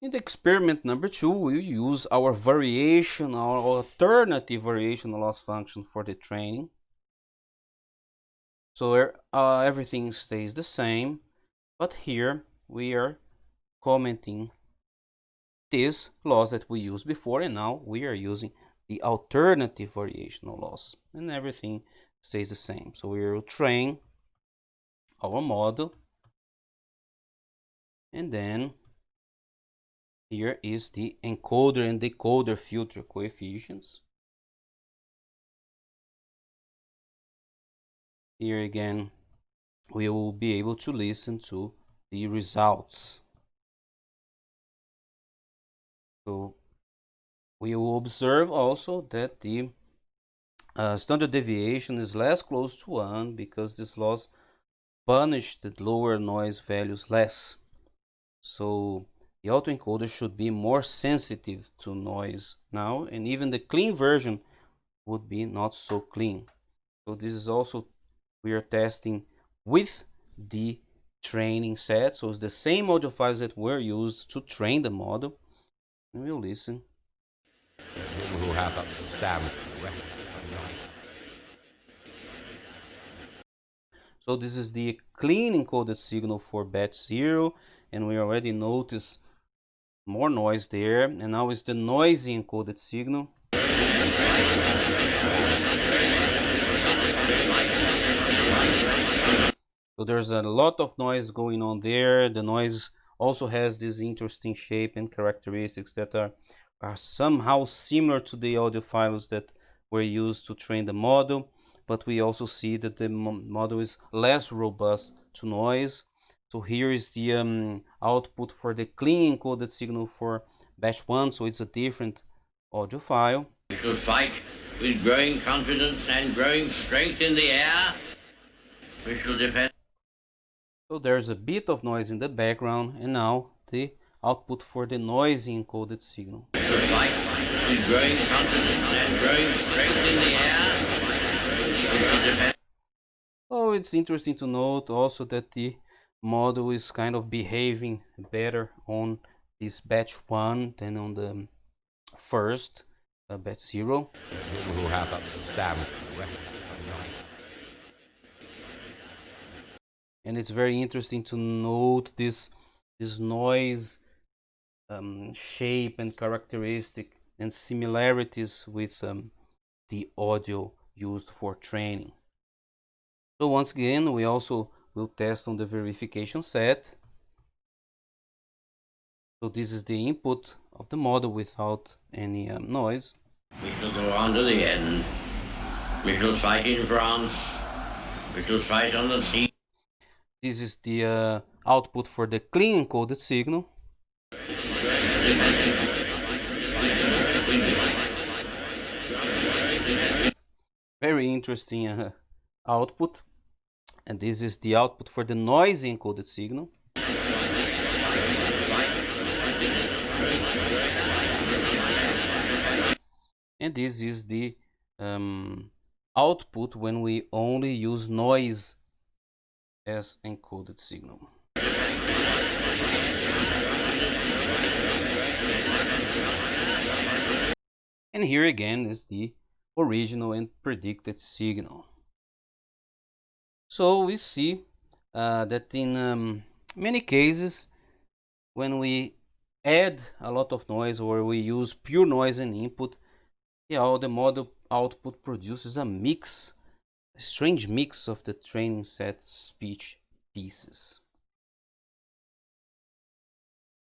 In the experiment number 2, we use our alternative variational loss function for the training. So everything stays the same, but here we are commenting this loss that we used before, and now we are using the alternative variational loss, and everything stays the same. So we will train our model, and then here is the encoder and decoder filter coefficients. Here again, we will be able to listen to the results. So we will observe also that the standard deviation is less close to 1 because this loss punished the lower noise values less. So the autoencoder should be more sensitive to noise now, and even the clean version would be not so clean. So this is also, we are testing with the training set. So it's the same audio files that were used to train the model. And we'll listen. Who have a stamp. So this is the clean encoded signal for batch 0, and we already notice more noise there. And now is the noisy encoded signal. So there's a lot of noise going on there. The noise also has this interesting shape and characteristics that are somehow similar to the audio files that were used to train the model, but we also see that the model is less robust to noise. So here is the output for the clean encoded signal for batch 1, so it's a different audio file. We shall fight with growing confidence and growing strength in the air. We shall defend. So there's a bit of noise in the background, and now the output for the noisy encoded signal. We shall fight with growing confidence and growing strength in the air. We shall defend. So it's interesting to note also that the model is kind of behaving better on this batch 1 than on the first batch 0. Who have a stamp. And it's very interesting to note this noise shape and characteristic and similarities with the audio used for training. So once again, we also will test on the verification set. So this is the input of the model without any noise. We shall go on to the end. We shall fight in France. We shall fight on the sea. This is the output for the clean encoded signal. Very interesting output. And this is the output for the noisy encoded signal. And this is the output when we only use noise as encoded signal. And here again is the original and predicted signal. So we see that in many cases, when we add a lot of noise or we use pure noise in input, the model output produces a strange mix of the training set speech pieces.